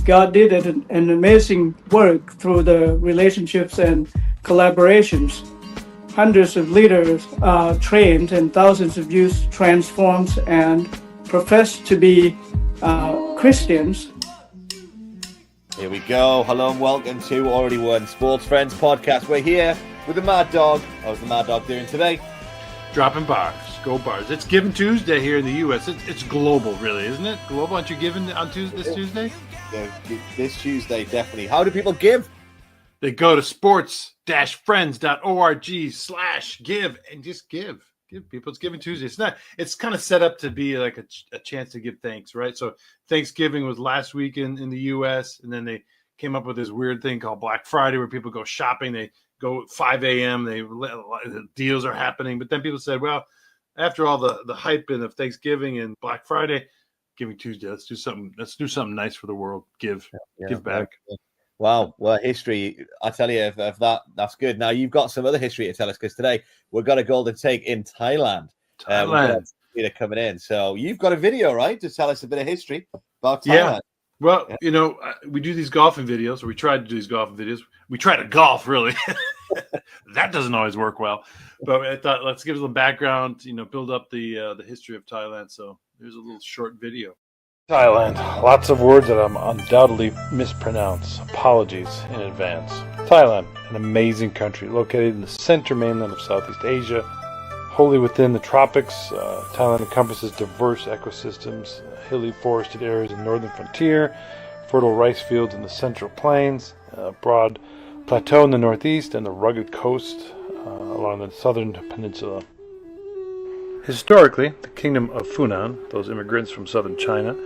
God did an amazing work through the relationships and collaborations. Hundreds of leaders are trained and thousands of youth transformed and profess to be Christians. Here we go. Hello and welcome to Already Won Sports Friends podcast. We're here with the Mad Dog. How's the Mad Dog doing today? Dropping bars. Go bars. It's Giving Tuesday here in the U.S. It's global, really, isn't it? Global? Aren't you giving on this Tuesday? Yeah, this Tuesday, definitely. How do people give? They go to sports-friends.org/give and just give. Give people. It's Giving Tuesday. It's kind of set up to be like a chance to give thanks, right? So Thanksgiving was last week in the U.S., and then they came up with this weird thing called Black Friday where people go shopping. They go at 5 a.m. The deals are happening. But then people said, well, after all the hype of Thanksgiving and Black Friday, Giving Tuesday, let's do something nice for the world. Give back. Wow, well, history, I tell you, of that's good. Now, you've got some other history to tell us, because today we've got a golden take in Thailand. We've coming in. So you've got a video, right, to tell us a bit of history about Thailand. Yeah. Well, we do these golfing videos, or we try to do these golfing videos. We try to golf, really. That doesn't always work well. But I thought, let's give them background, build up the history of Thailand. So here's a little short video. Thailand. Lots of words that I'm undoubtedly mispronounce. Apologies in advance. Thailand, an amazing country located in the center mainland of Southeast Asia, wholly within the tropics. Thailand encompasses diverse ecosystems, hilly forested areas in the northern frontier, fertile rice fields in the central plains, a broad plateau in the northeast, and the rugged coast along the southern peninsula. Historically, the kingdom of Funan, those immigrants from southern China,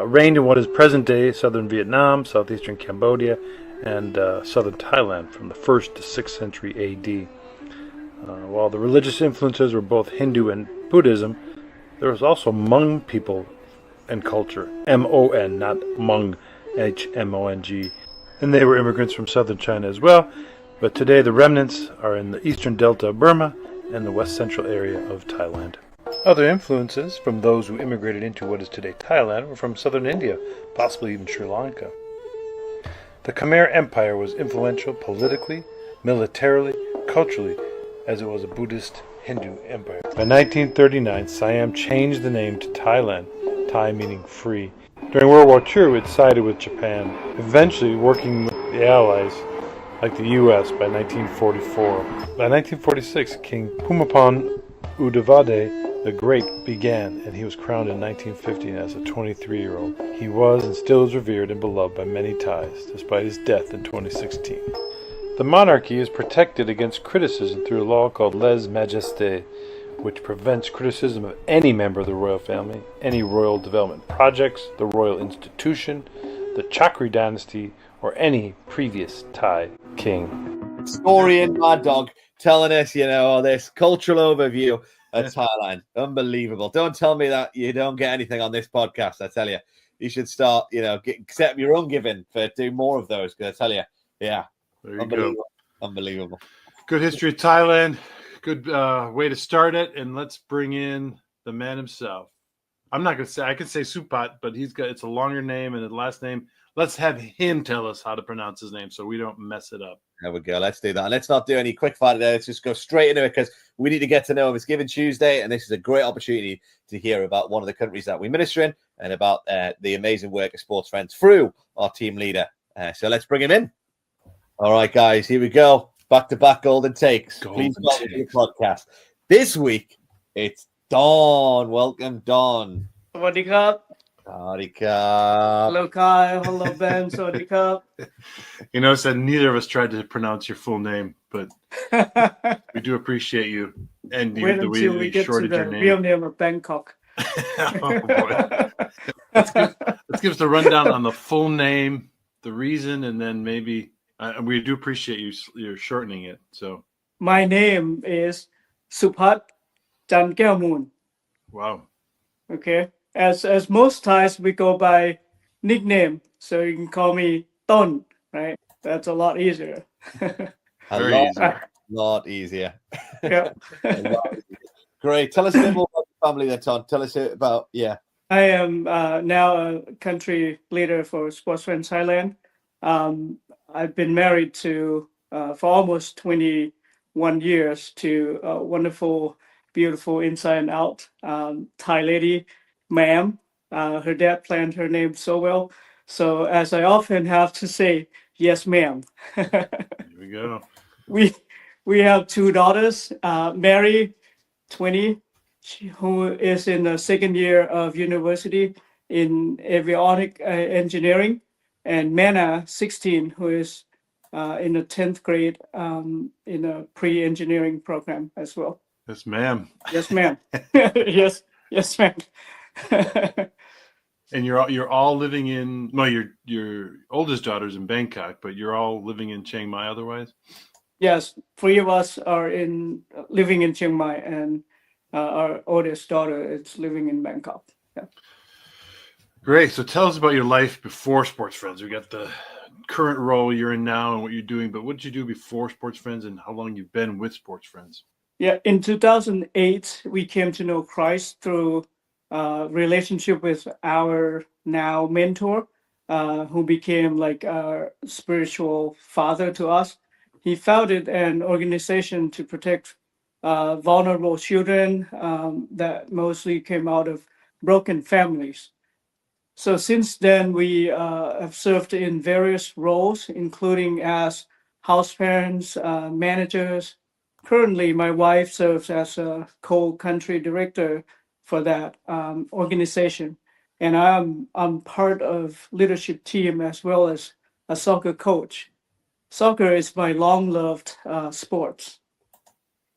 reigned in what is present-day southern Vietnam, southeastern Cambodia, and southern Thailand from the 1st to 6th century A.D. While the religious influences were both Hindu and Buddhism, there was also Hmong people and culture, M-O-N, not Hmong, H-M-O-N-G, and they were immigrants from southern China as well, but today the remnants are in the eastern delta of Burma and the west central area of Thailand. Other influences from those who immigrated into what is today Thailand were from southern India, possibly even Sri Lanka. The Khmer Empire was influential politically, militarily, culturally, as it was a Buddhist Hindu empire. By 1939, Siam changed the name to Thailand, Thai meaning free. During World War II, it sided with Japan, eventually working with the Allies like the U.S. by 1944. By 1946, King Bhumibol Adulyadej the Great began, and he was crowned in 1950 as a 23-year-old. He was and still is revered and beloved by many Thais, despite his death in 2016. The monarchy is protected against criticism through a law called lèse majesté, which prevents criticism of any member of the royal family, any royal development projects, the royal institution, the Chakri dynasty, or any previous Thai king. Historian Mad Dog telling us, this cultural overview of Thailand. Unbelievable. Don't tell me that you don't get anything on this podcast. I tell you, you should start, set up your own giving for doing more of those. Because I tell you, there you go. Go. Unbelievable. Good history of Thailand. Good way to start it. And let's bring in the man himself. I'm not going to say, I could say Supat, but it's a longer name and his last name. Let's have him tell us how to pronounce his name so we don't mess it up. There we go. Let's do that. And let's not do any quick fire there. Let's just go straight into it, because we need to get to know him. It's Giving Tuesday, and this is a great opportunity to hear about one of the countries that we minister in and about the amazing work of Sports Friends through our team leader. So let's bring him in. All right, guys, here we go. Back-to-back golden takes. Please welcome to the podcast. This week, it's Don. Welcome, Don. Sawadee krap. Howdy, Cup. Hello, Kyle. Hello, Ben. Sawadee krap. Said neither of us tried to pronounce your full name, but we do appreciate you and the way you shorted your name. Real name of Bangkok. Oh boy! Let's give us the rundown on the full name, the reason, and then maybe we do appreciate you're shortening it. So my name is Supat Chankaeomun. Wow. Okay. As most Thais, we go by nickname, so you can call me Ton, right? That's a lot easier. A lot easier. Yeah. Great. Tell us a bit more about the family then, Ton. Tell us about, I am now a country leader for Sports Friends Thailand. I've been married to for almost 21 years to a wonderful, beautiful inside and out Thai lady, ma'am. Her dad planned her name so well. So as I often have to say, yes, ma'am. Here we go. we we have two daughters, Mary, 20, who is in the second year of university in avionic engineering, and Mana, 16, who is in the 10th grade in a pre-engineering program as well. Yes, ma'am. Yes, ma'am. Yes, yes, ma'am. And you're all living in, well, your oldest daughter's in Bangkok, but you're all living in Chiang Mai otherwise? Yes, three of us are living in Chiang Mai, and our oldest daughter is living in Bangkok. Yeah. Great. So tell us about your life before Sports Friends. We got the current role you're in now and what you're doing, but what did you do before Sports Friends and how long you've been with Sports Friends? Yeah, in 2008, we came to know Christ through relationship with our now mentor, who became like our spiritual father to us. He founded an organization to protect vulnerable children that mostly came out of broken families. So since then, we have served in various roles, including as house parents, managers. Currently, my wife serves as a co-country director for that organization, and I'm part of leadership team as well as a soccer coach. Soccer is my long-loved sport.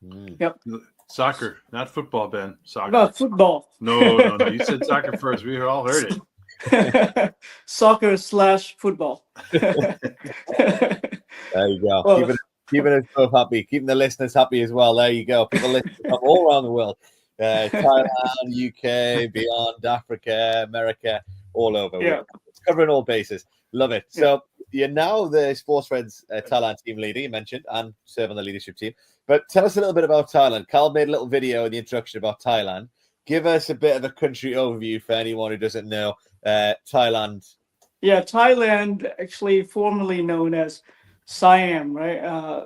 Yep. Soccer, not football, Ben. Soccer. Not football. No. You said soccer first. We all heard it. Soccer/football. There you go. Well, keeping us both happy, keeping the listeners happy as well. There you go. People listening from all around the world. Thailand, UK, beyond, Africa, America, all over. Yeah. It's covering all bases. Love it. Yeah. So you're now the Sports Friends Thailand team leader, you mentioned, and serve on the leadership team. But tell us a little bit about Thailand. Carl made a little video in the introduction about Thailand. Give us a bit of a country overview for anyone who doesn't know Thailand. Yeah, Thailand, actually formerly known as Siam, right?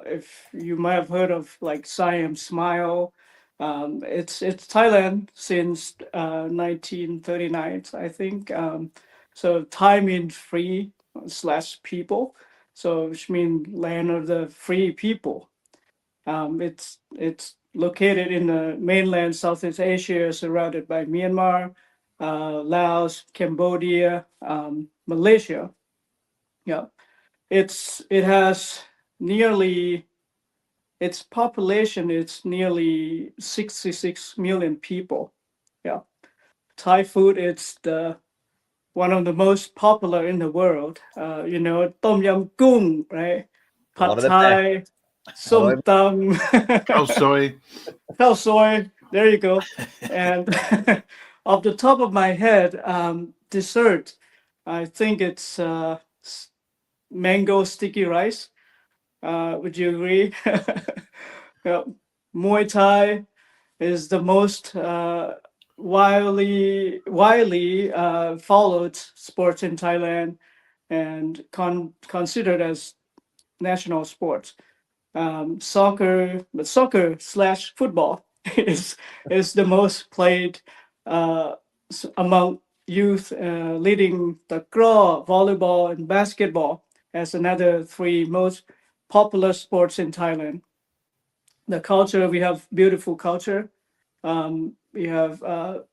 If you might have heard of like Siam Smile, it's Thailand since 1939, I think. So Thai means free / people, so which means land of the free people. It's located in the mainland Southeast Asia, surrounded by Myanmar, Laos, Cambodia, Malaysia. Yeah, it has nearly its population. It's nearly 66 million people. Yeah, Thai food. It's the one of the most popular in the world. Tom yum goong, right? One Pad of the Thai, som tam, Khao soy. khao soy. There you go. And off the top of my head, dessert. I think it's mango sticky rice. Would you agree? Yeah. Muay Thai is the most widely followed sport in Thailand and considered as national sports. Soccer/football is the most played among youth, leading takraw, volleyball, and basketball as another three most popular sports in Thailand. The culture, we have beautiful culture. We have the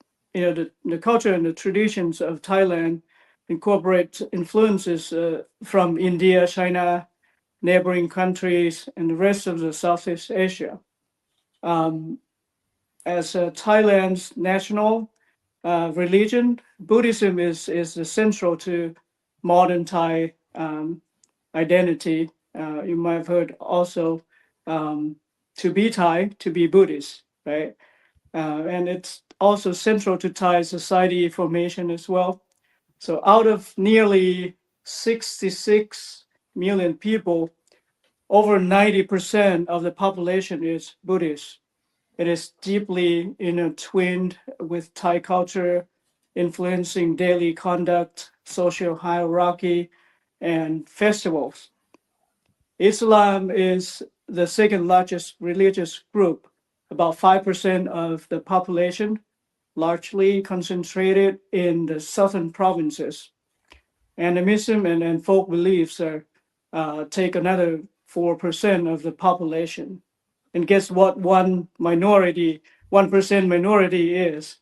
culture and the traditions of Thailand incorporate influences from India, China, neighboring countries, and the rest of the Southeast Asia. As Thailand's national religion, Buddhism is central to modern Thai identity. You might have heard also to be Thai, to be Buddhist, right? And it's also central to Thai society formation as well. So out of nearly 66 million people, over 90% of the population is Buddhist. It is deeply intertwined with Thai culture, influencing daily conduct, social hierarchy, and festivals. Islam is the second largest religious group, about 5% of the population, largely concentrated in the southern provinces. Animism and folk beliefs take another 4% of the population. And guess what 1% minority is?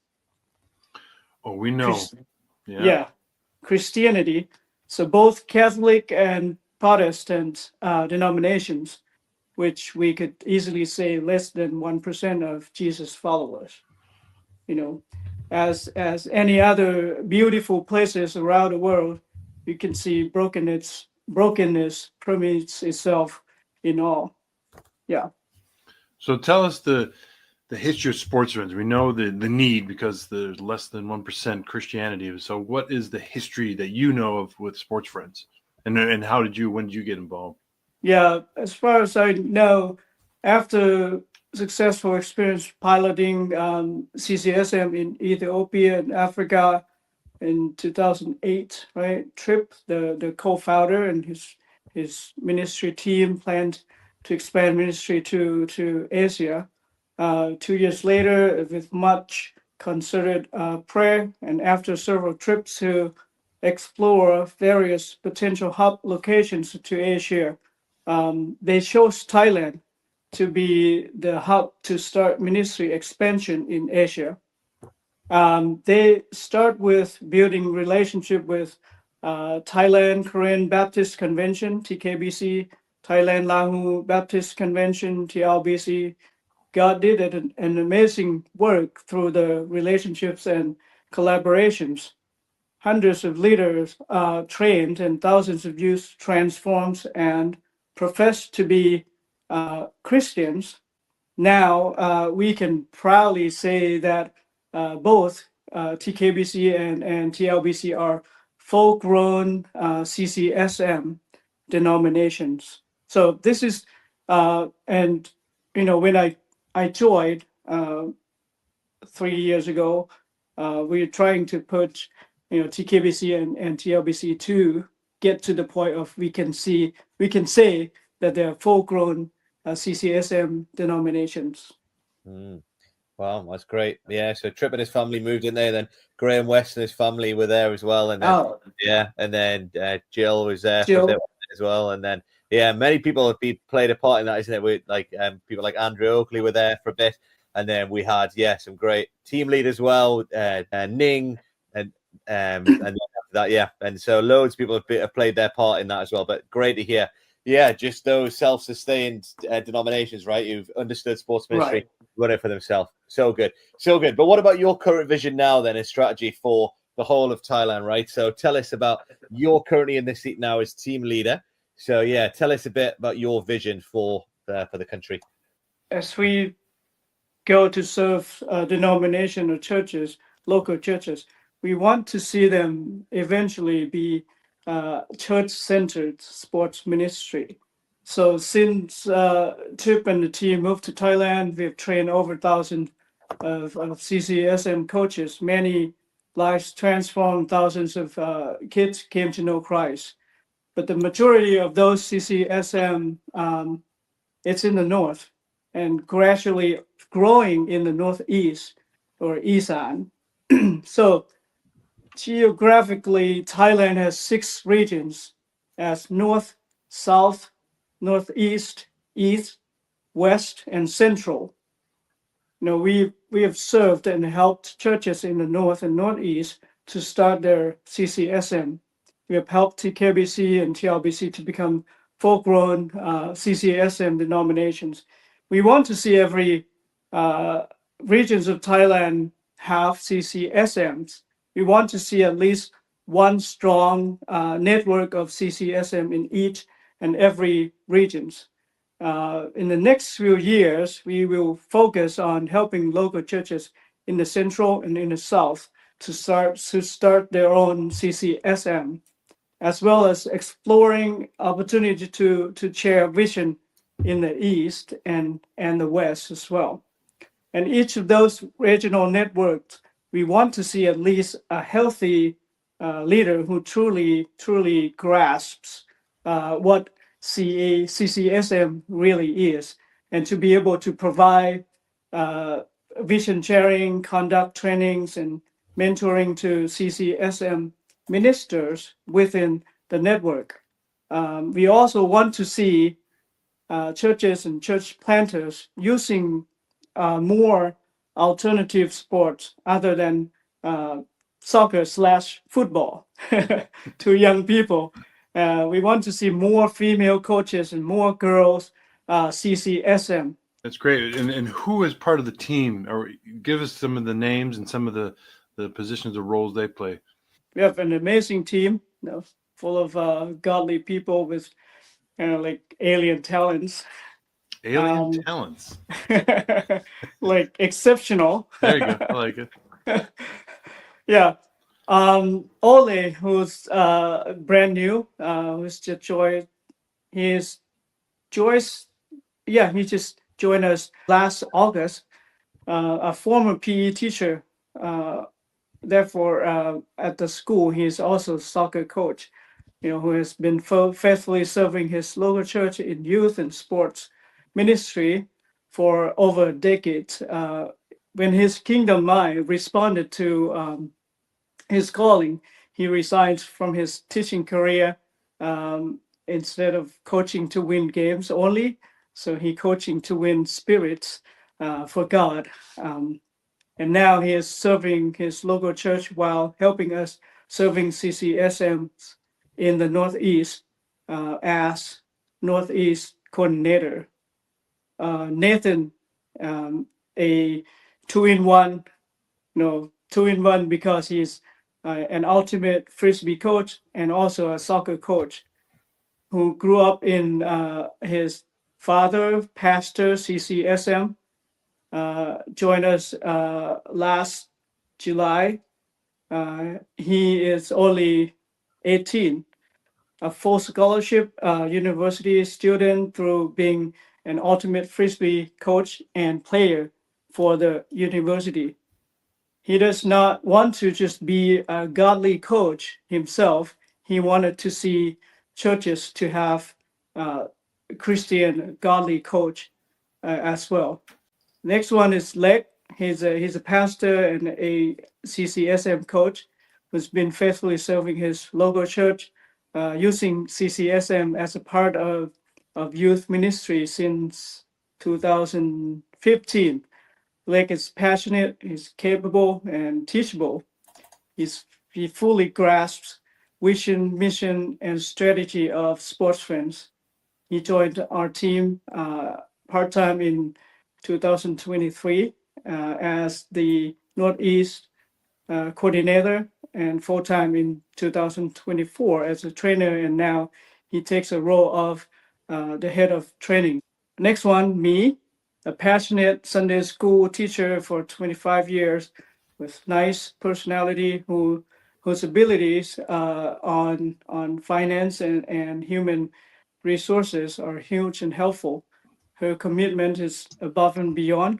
Oh, we know. Yeah, Christianity. So both Catholic and Protestant denominations, which we could easily say less than 1% of Jesus' followers. You know, as any other beautiful places around the world, you can see brokenness permeates itself in all. Yeah. So tell us the history of sports friends. We know the need because there's less than 1% Christianity. So what is the history that you know of with sports friends? And when did you get involved? Yeah, as far as I know, after successful experience piloting CCSM in Ethiopia and Africa in 2008, right? Tripp, the co-founder, and his ministry team planned to expand ministry to Asia. 2 years later, with much concerted prayer and after several trips to explore various potential hub locations to Asia, they chose Thailand to be the hub to start ministry expansion in Asia. They start with building relationship with Thailand Korean Baptist Convention, TKBC, Thailand Lahu Baptist Convention, TLBC. God did an amazing work through the relationships and collaborations. Hundreds of leaders trained and thousands of youth transformed and professed to be Christians. Now we can proudly say that both TKBC and TLBC are full-grown CCSM denominations. So this is, and when I joined 3 years ago, we are trying to put TKBC and TLBC to get to the point of we can say that they're full-grown CCSM denominations. Wow, that's great. Yeah, so Tripp and his family moved in there. Then Graham West and his family were there as well. And then and then Jill was there for a bit as well. And then many people have played a part in that, isn't it? With people like Andrew Oakley were there for a bit. And then we had some great team lead as well, Ning, and then after that, and so loads of people have played their part in that as well. But great to hear. Yeah, just those self-sustained denominations, right? Who've understood sports ministry, run it for themselves. So good, so good. But what about your current vision now, then, and strategy for the whole of Thailand, right? So tell us about you're currently in this seat now as team leader. So tell us a bit about your vision for the country. As we go to serve denomination or churches, local churches, we want to see them eventually be church-centered sports ministry. So since Tripp and the team moved to Thailand, we've trained over 1,000 of CCSM coaches. Many lives transformed, thousands of kids came to know Christ. But the majority of those CCSM, it's in the north and gradually growing in the northeast or Isan. So geographically, Thailand has 6 regions as north, south, northeast, east, west, and central. We have served and helped churches in the north and northeast to start their CCSM. We have helped TKBC and TLBC to become full-grown CCSM denominations. We want to see every regions of Thailand have CCSMs. We want to see at least one strong network of CCSM in each and every regions. In the next few years, we will focus on helping local churches in the central and in the south to start their own CCSM, as well as exploring opportunity to share vision in the east and the west as well. And each of those regional networks we want to see at least a healthy leader who truly grasps what CCSM really is, and to be able to provide vision sharing, conduct trainings, and mentoring to CCSM ministers within the network. We also want to see churches and church planters using more alternative sports other than soccer/football to young people. We want to see more female coaches and more girls CCSM. That's great. And who is part of the team? Or give us some of the names and some of the positions or roles they play. We have an amazing team, full of godly people with like alien talents. Alien talents. Like exceptional. There you go. I like it. Yeah. Ole, who's brand new, who's just joined. He's Joyce. Yeah, he just joined us last August. A former PE teacher. Therefore, at the school, he's also a soccer coach. Who has been faithfully serving his local church in youth and sports ministry for over a decade. When his kingdom mind responded to his calling, he resigned from his teaching career instead of coaching to win games only. So he coaching to win spirits for God. And now he is serving his local church while helping us serving CCSMs in the Northeast as Northeast coordinator. Nathan, a two-in-one, two-in-one because he's an ultimate frisbee coach and also a soccer coach who grew up in his father, pastor, CCSM, joined us last July. He is only 18, a full scholarship university student through being an ultimate frisbee coach and player for the university. He does not want to just be a godly coach himself. He wanted to see churches to have Christian godly coach as well. Next one is Lek. He's a pastor and a CCSM coach who's been faithfully serving his local church, using CCSM as a part of youth ministry since 2015. Lek is passionate, he's capable, and teachable. He fully grasps vision, mission, and strategy of sports friends. He joined our team part-time in 2023 as the Northeast coordinator, and full-time in 2024 as a trainer, and now he takes a role of the head of training. Next one, me, a passionate Sunday school teacher for 25 years with nice personality whose abilities on finance and human resources are huge and helpful. Her commitment is above and beyond.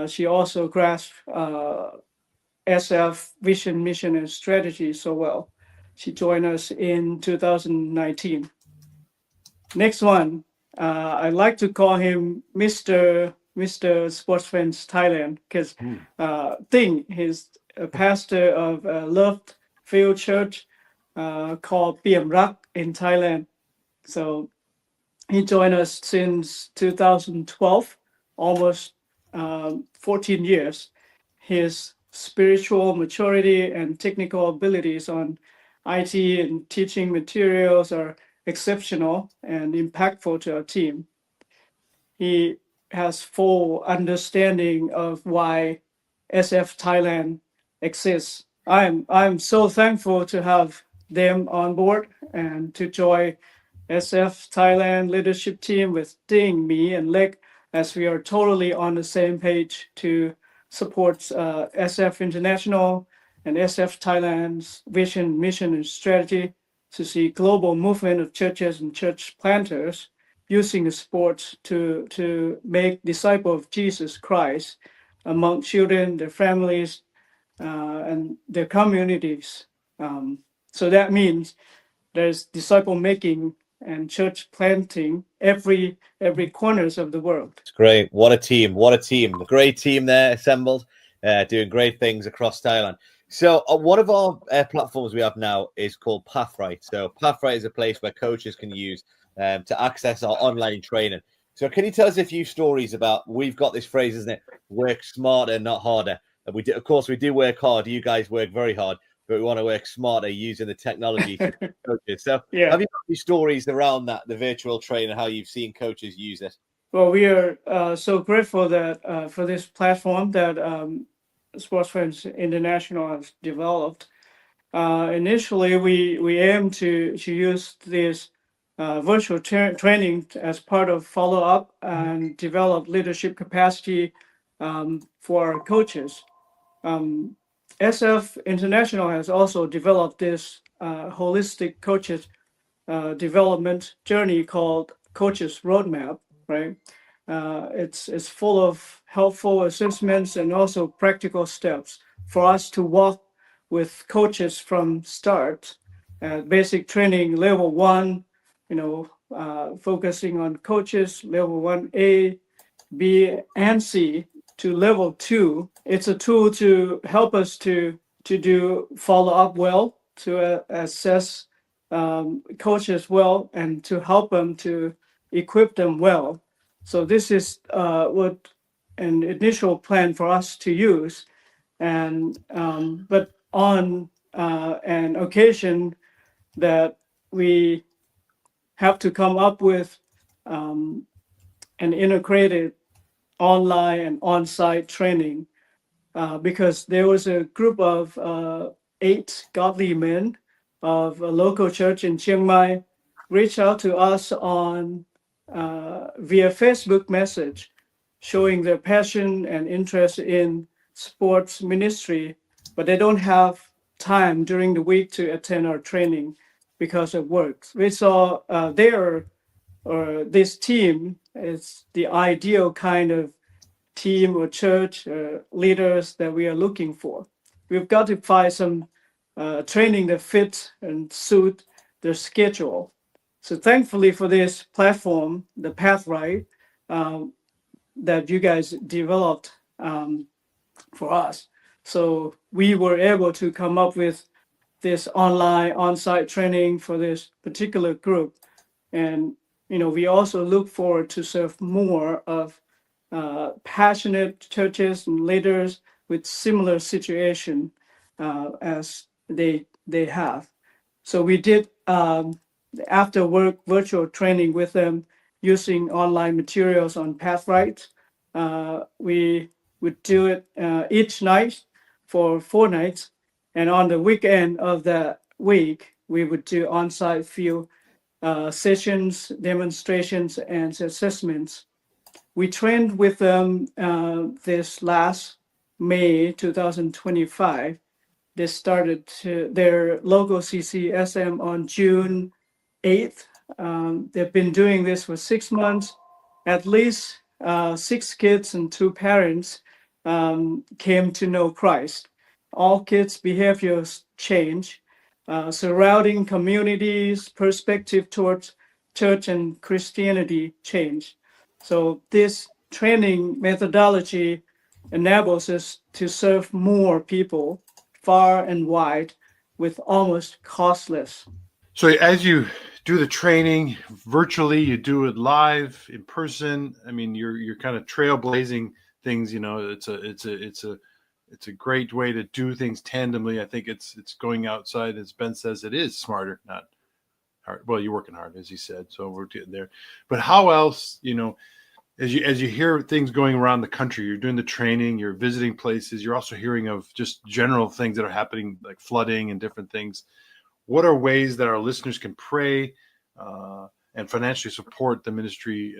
She also grasps SF vision, mission, and strategy so well. She joined us in 2019. Next one, I like to call him Mr. Sports Fans Thailand because Ting, he's a pastor of a loved field church called Piam Rak in Thailand. So he joined us since 2012, almost 14 years. His spiritual maturity and technical abilities on IT and teaching materials are exceptional and impactful to our team. He has full understanding of why SF Thailand exists. I'm so thankful to have them on board and to join SF Thailand leadership team with Ding, me, and Lek, as we are totally on the same page to support SF International and SF Thailand's vision, mission, and strategy to see global movement of churches and church planters using the sports to make disciples of Jesus Christ among children, their families, and their communities. So that means there's disciple making and church planting every corners of the world. It's great. What a team. What a team. A great team there assembled, doing great things across Thailand. So one of our platforms we have now is called Pathright. So Pathright is a place where coaches can use to access our online training. So can you tell us a few stories about, we've got this phrase, isn't it? Work smarter, not harder. And we do, of course, we do work hard. You guys work very hard, but we want to work smarter using the technology to coaches. So Yeah. have you got any stories around that, the virtual training, how you've seen coaches use it? Well, we are so grateful that for this platform that Sports Friends International has developed. Initially, we aim to use this virtual training as part of follow up and develop leadership capacity for our coaches. SF International has also developed this holistic coaches development journey called Coaches Roadmap, right? It's full of helpful assessments and also practical steps for us to walk with coaches from start. Basic training level 1, focusing on coaches level 1A, B, and C to level 2. It's a tool to help us to do follow up well, to assess coaches well, and to help them to equip them well. So this is what an initial plan for us to use, and but on an occasion that we have to come up with an integrated online and on-site training, because there was a group of 8 godly men of a local church in Chiang Mai reached out to us on via Facebook message, showing their passion and interest in sports ministry, but they don't have time during the week to attend our training because of work. We saw this team is the ideal kind of team or church leaders that we are looking for. We've got to find some training that fits and suit their schedule. So thankfully for this platform, the Pathright, that you guys developed for us. So we were able to come up with this online on-site training for this particular group. And, we also look forward to serve more of passionate churches and leaders with similar situation as they have. So we did after work virtual training with them using online materials on Pathright. We would do it each night for 4 nights, and on the weekend of that week we would do on-site field sessions, demonstrations, and assessments. We trained with them this last May 2025. They started their local CCSM on June 8th. They've been doing this for 6 months. At least 6 kids and 2 parents came to know Christ. All kids' behaviors change. Surrounding communities, perspective towards church and Christianity change. So this training methodology enables us to serve more people far and wide with almost costless. So as you do the training virtually, you do it live, in person. I mean, you're kind of trailblazing things. It's a great way to do things tandemly. I think it's going outside, as Ben says, it is smarter, not hard. Well, you're working hard, as he said, so we're getting there. But how else, as you hear things going around the country, you're doing the training, you're visiting places, you're also hearing of just general things that are happening, like flooding and different things. What are ways that our listeners can pray and financially support the ministry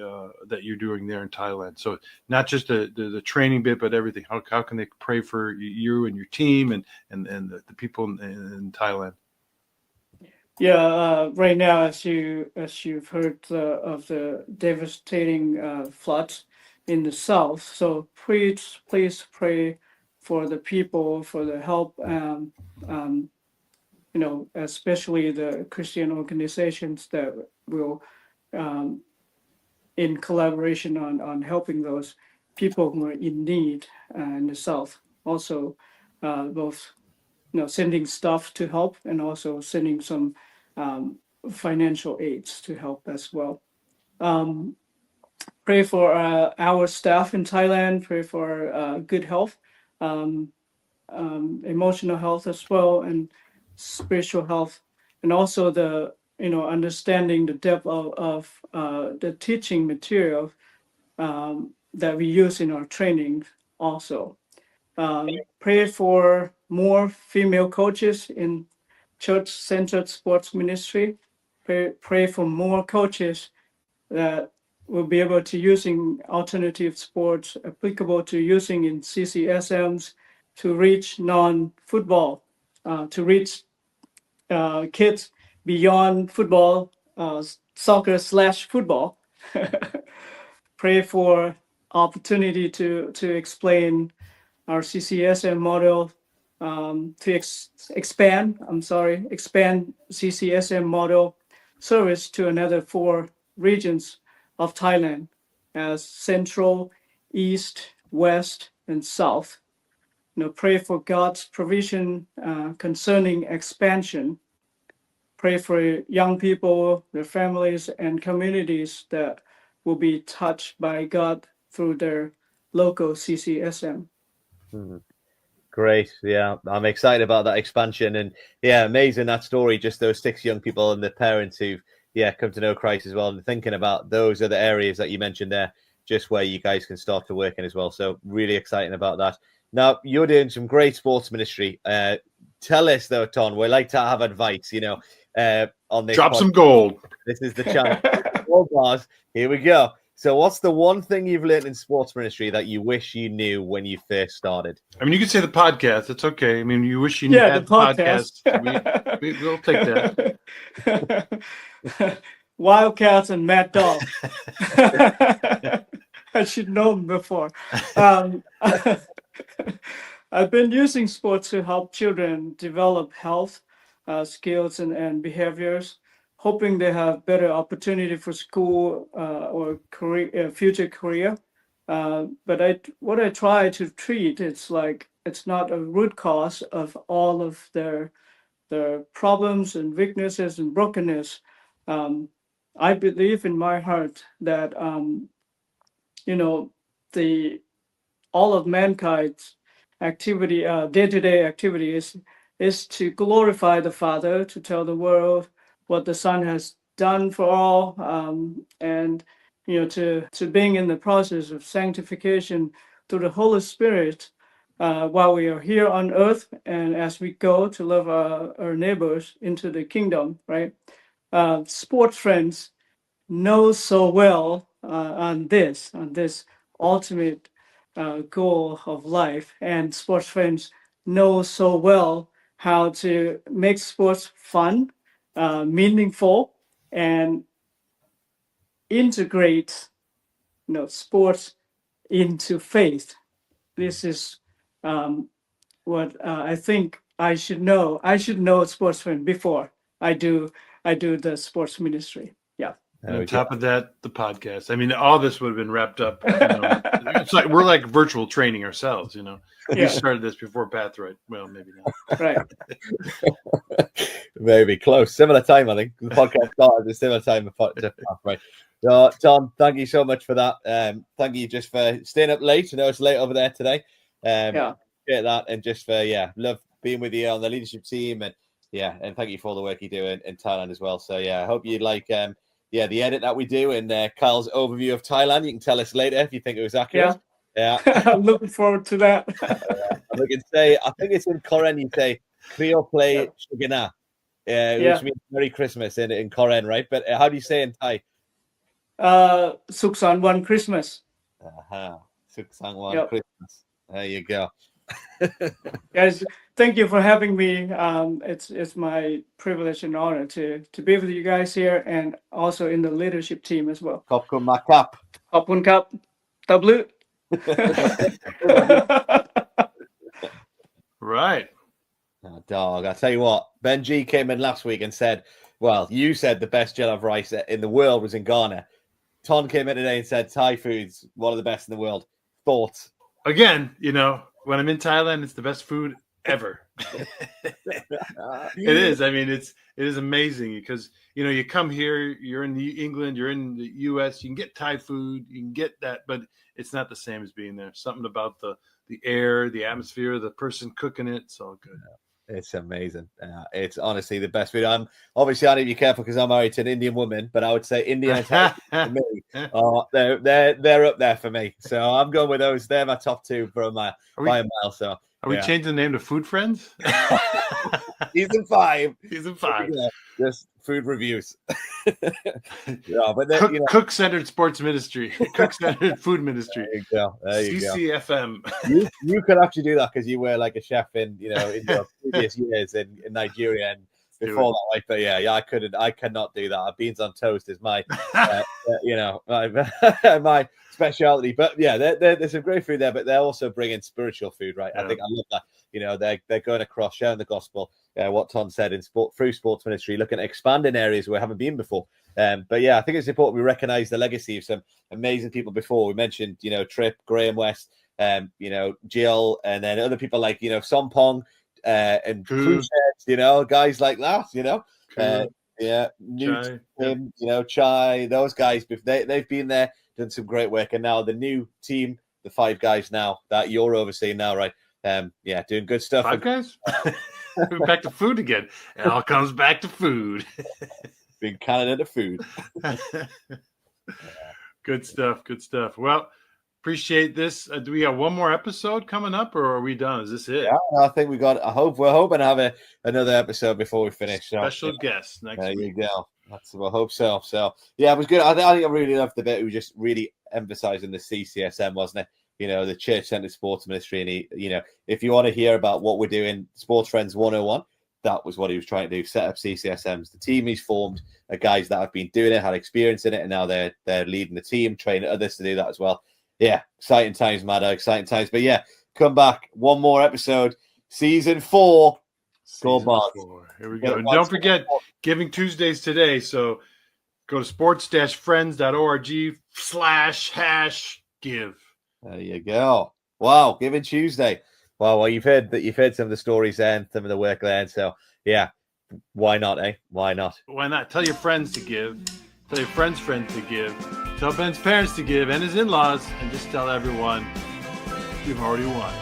that you're doing there in Thailand? So not just the training bit, but everything. How can they pray for you and your team and the people in Thailand? Yeah, right now, as you've heard of the devastating floods in the south, so please pray for the people, for the help, especially the Christian organizations that will, in collaboration on helping those people who are in need in the South. Also, both sending stuff to help and also sending some financial aids to help as well. Pray for our staff in Thailand. Pray for good health, emotional health as well, and spiritual health, and also the understanding the depth of the teaching material that we use in our training. Also, pray for more female coaches in church-centered sports ministry. Pray for more coaches that will be able to using alternative sports applicable to using in CCSMs to reach non-football, to reach kids beyond football, soccer/football. Pray for opportunity to explain our CCSM model, to expand CCSM model service to another 4 regions of Thailand as Central, East, West, and South. Pray for God's provision concerning expansion. Pray for young people, their families, and communities that will be touched by God through their local CCSM. Great. Yeah, I'm excited about that expansion. And yeah, amazing that story. Just those 6 young people and the parents who've come to know Christ as well, and thinking about those other areas that you mentioned there, just where you guys can start to work in as well. So really exciting about that. Now, you're doing some great sports ministry. Tell us though, Ton, we like to have advice, on this. Drop some gold. This is the chance. Gold bars. Here we go. So what's the one thing you've learned in sports ministry that you wish you knew when you first started? I mean, you could say the podcast. It's okay. I mean, you wish you knew the podcast. We'll take that. Wildcats and Mad Dog. I should know them before. I've been using sports to help children develop health skills and behaviors, hoping they have better opportunity for school or career, future career. But what I try to treat, it's not a root cause of all of their problems and weaknesses and brokenness. I believe in my heart that all of mankind's activity, day-to-day activity is to glorify the Father, to tell the world what the Son has done for all, and to being in the process of sanctification through the Holy Spirit while we are here on earth, and as we go to love our neighbors into the kingdom, right? Sports friends know so well on this ultimate goal of life, and sports friends know so well how to make sports fun, meaningful, and integrate sports into faith. This is what I think I should know. I should know sports friend before I do the sports ministry. Yeah. And on top of that, the podcast. I mean, all this would have been wrapped up. It's like we're like virtual training ourselves. We started this before Pathright. Well, maybe not. Right. Maybe close. Similar time, I think. The podcast started at a similar time to Pathright. So, Tom, thank you so much for that. Thank you just for staying up late. I know it's late over there today. Get that, and just for love being with you on the leadership team, and thank you for all the work you do in Thailand as well. So I hope you like the edit that we do and Kyle's overview of Thailand. You can tell us later if you think it was accurate. Yeah. I'm looking forward to that. We can say, I think it's in Korean, you say Krio play Shugana, which means Merry Christmas in Korean, right? But how do you say in Thai? Suksan One Christmas. Suksan One Christmas. There you go. Guys, thank you for having me. It's my privilege and honor to be with you guys here, and also in the leadership team as well. Khop ma kap. Khop kun kap. Tablu. Right. Oh, dog, I tell you what, Benji came in last week and said, well, you said the best jollof rice in the world was in Ghana. Ton came in today and said Thai food's one of the best in the world. Thoughts? Again, when I'm in Thailand, it's the best food ever. It is. I mean, it is amazing because, you come here, you're in England, you're in the US, you can get Thai food, you can get that, but it's not the same as being there. Something about the air, the atmosphere, the person cooking it, it's all good. It's amazing. It's honestly the best food. I'm obviously, I need to be careful because I'm married to an Indian woman, but I would say Indian and Thai for me, they're up there for me. So I'm going with those. They're my top two by a mile. So are we changing the name to Food Friends? Season 5. Season 5. Yeah, just food reviews. Yeah, but then, Cook-centered sports ministry. Cook-centered food ministry. There you go. CCFM. You could actually do that because you were like a chef in your previous years in Nigeria and before that. Like, but yeah, I cannot do that. Beans on toast is my, my specialty. But yeah, there's some great food there, but they're also bringing spiritual food, right? Yeah. I think I love that. They're going across, sharing the gospel. What Ton said through sports ministry, looking at expanding areas where we haven't been before. But yeah, I think it's important we recognize the legacy of some amazing people before. We mentioned, Tripp, Graham West, Jill, and then other people like, Sompong, and Khrushchev, guys like that, Chai, those guys, they've been there, done some great work. And now the new team, the 5 guys now that you're overseeing now, right? Doing good stuff. 5 guys? We're back to food again. It all comes back to food. Big Canada to food. Good stuff. Well, appreciate this. Do we have one more episode coming up, or are we done? Is this it? Yeah, I think we're hoping to have another episode before we finish. Special guest next week. There you go. We'll hope so. So yeah, it was good. I think I really loved the bit. We were just really emphasizing the CCSM, wasn't it? The Church Centered Sports Ministry. And if you want to hear about what we're doing, Sports Friends 101, that was what he was trying to do, set up CCSMs. The team he's formed are guys that have been doing it, had experience in it, and now they're leading the team, training others to do that as well. Yeah, exciting times, Maddo, exciting times. But yeah, come back, one more episode, season 4. Go Bars. Here we go. And don't forget, Giving Tuesdays today. So go to sports-friends.org/give. There you go. Wow, Giving Tuesday. Well, you've heard some of the stories there and some of the work there. And so, yeah, why not, eh? Why not? Why not? Tell your friends to give. Tell your friends' friends to give. Tell Ben's parents to give and his in-laws. And just tell everyone you've already won.